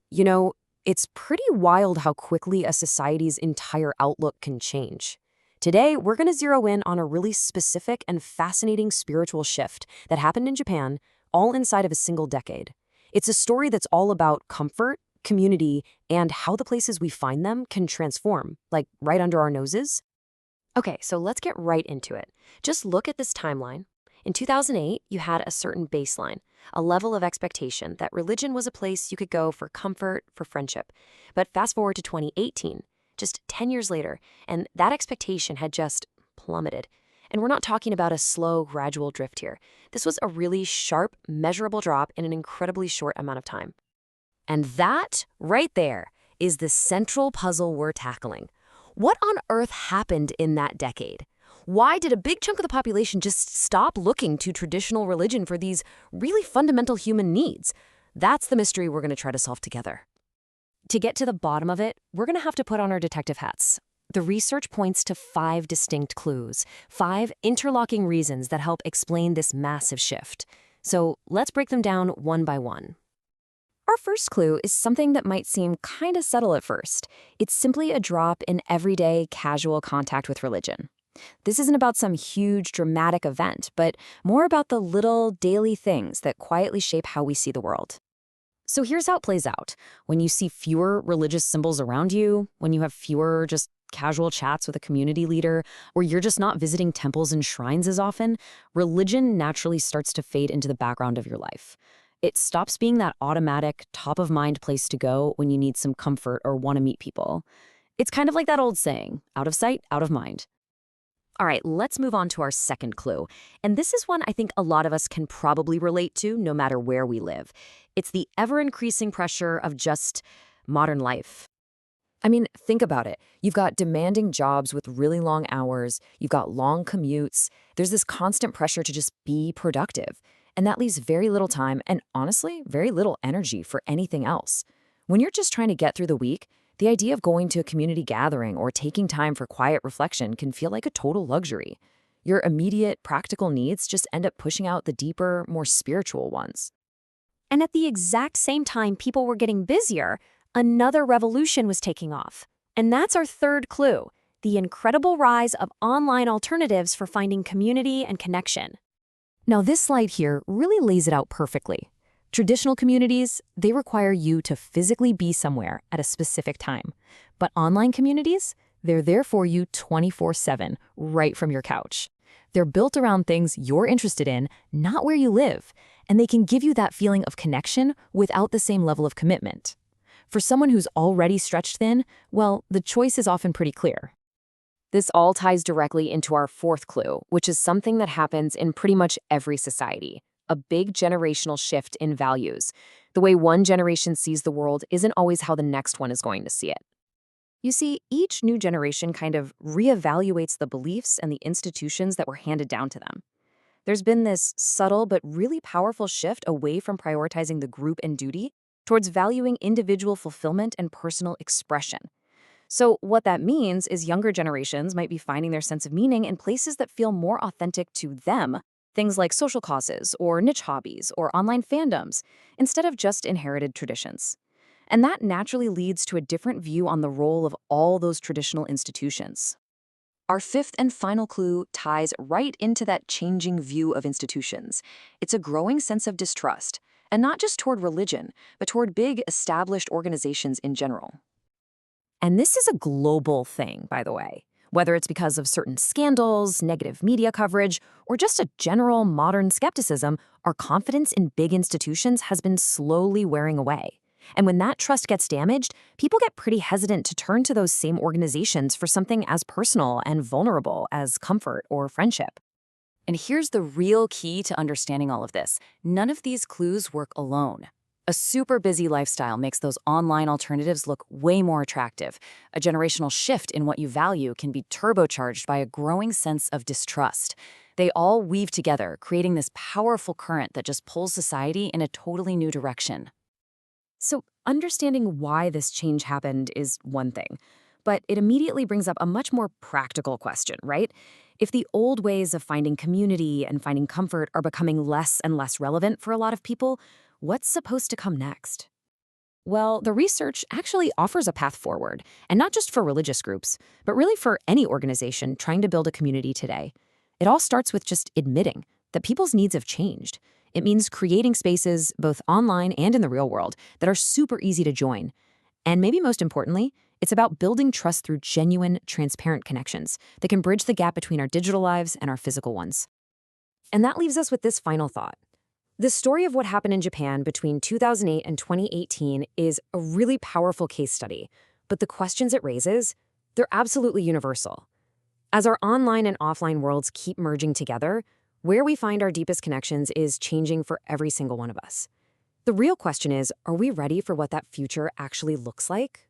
You know, it's pretty wild how quickly a society's entire outlook can change. Today, we're going to zero in on a really specific and fascinating spiritual shift that happened in Japan, all inside of a single decade. It's a story that's all about comfort, community, and how the places we find them can transform, like right under our noses. Okay, so let's get right into it. Just look at this timeline. In 2008, you had a certain baseline, a level of expectation that religion was a place you could go for comfort, for friendship. But fast forward to 2018, just 10 years later, and that expectation had just plummeted. And we're not talking about a slow, gradual drift here. This was a really sharp, measurable drop in an incredibly short amount of time. And that, right there, is the central puzzle we're tackling. What on earth happened in that decade? Why did a big chunk of the population just stop looking to traditional religion for these really fundamental human needs? That's the mystery we're going to try to solve together. To get to the bottom of it, we're going to have to put on our detective hats. The research points to 5 distinct clues, 5 interlocking reasons that help explain this massive shift. So let's break them down one by one. Our first clue is something that might seem kind of subtle at first. It's simply a drop in everyday, casual contact with religion. This isn't about some huge, dramatic event, but more about the little, daily things that quietly shape how we see the world. So here's how it plays out. When you see fewer religious symbols around you, when you have fewer just casual chats with a community leader, or you're just not visiting temples and shrines as often, religion naturally starts to fade into the background of your life. It stops being that automatic, top-of-mind place to go when you need some comfort or want to meet people. It's kind of like that old saying, out of sight, out of mind. All right, let's move on to our second clue. And this is one I think a lot of us can probably relate to no matter where we live. It's the ever-increasing pressure of just modern life. I mean, think about it. You've got demanding jobs with really long hours. You've got long commutes. There's this constant pressure to just be productive. And that leaves very little time and, honestly, very little energy for anything else. When you're just trying to get through the week, the idea of going to a community gathering or taking time for quiet reflection can feel like a total luxury. Your immediate, practical needs just end up pushing out the deeper, more spiritual ones. And at the exact same time people were getting busier, another revolution was taking off. And that's our third clue, the incredible rise of online alternatives for finding community and connection. Now, this slide here really lays it out perfectly. Traditional communities, they require you to physically be somewhere at a specific time. But online communities, they're there for you 24/7, right from your couch. They're built around things you're interested in, not where you live, and they can give you that feeling of connection without the same level of commitment. For someone who's already stretched thin, well, the choice is often pretty clear. This all ties directly into our fourth clue, which is something that happens in pretty much every society. A big generational shift in values. The way one generation sees the world isn't always how the next one is going to see it. You see, each new generation kind of reevaluates the beliefs and the institutions that were handed down to them. There's been this subtle but really powerful shift away from prioritizing the group and duty towards valuing individual fulfillment and personal expression. So what that means is younger generations might be finding their sense of meaning in places that feel more authentic to them, things like social causes or niche hobbies or online fandoms, instead of just inherited traditions. And that naturally leads to a different view on the role of all those traditional institutions. Our fifth and final clue ties right into that changing view of institutions. It's a growing sense of distrust, and not just toward religion, but toward big established organizations in general. And this is a global thing, by the way. Whether it's because of certain scandals, negative media coverage, or just a general modern skepticism, our confidence in big institutions has been slowly wearing away. And when that trust gets damaged, people get pretty hesitant to turn to those same organizations for something as personal and vulnerable as comfort or friendship. And here's the real key to understanding all of this. None of these clues work alone. A super busy lifestyle makes those online alternatives look way more attractive. A generational shift in what you value can be turbocharged by a growing sense of distrust. They all weave together, creating this powerful current that just pulls society in a totally new direction. So, understanding why this change happened is one thing, but it immediately brings up a much more practical question, right? If the old ways of finding community and finding comfort are becoming less and less relevant for a lot of people, what's supposed to come next? Well, the research actually offers a path forward, and not just for religious groups, but really for any organization trying to build a community today. It all starts with just admitting that people's needs have changed. It means creating spaces, both online and in the real world, that are super easy to join. And maybe most importantly, it's about building trust through genuine, transparent connections that can bridge the gap between our digital lives and our physical ones. And that leaves us with this final thought. The story of what happened in Japan between 2008 and 2018 is a really powerful case study, but the questions it raises, they're absolutely universal. As our online and offline worlds keep merging together, where we find our deepest connections is changing for every single one of us. The real question is, are we ready for what that future actually looks like?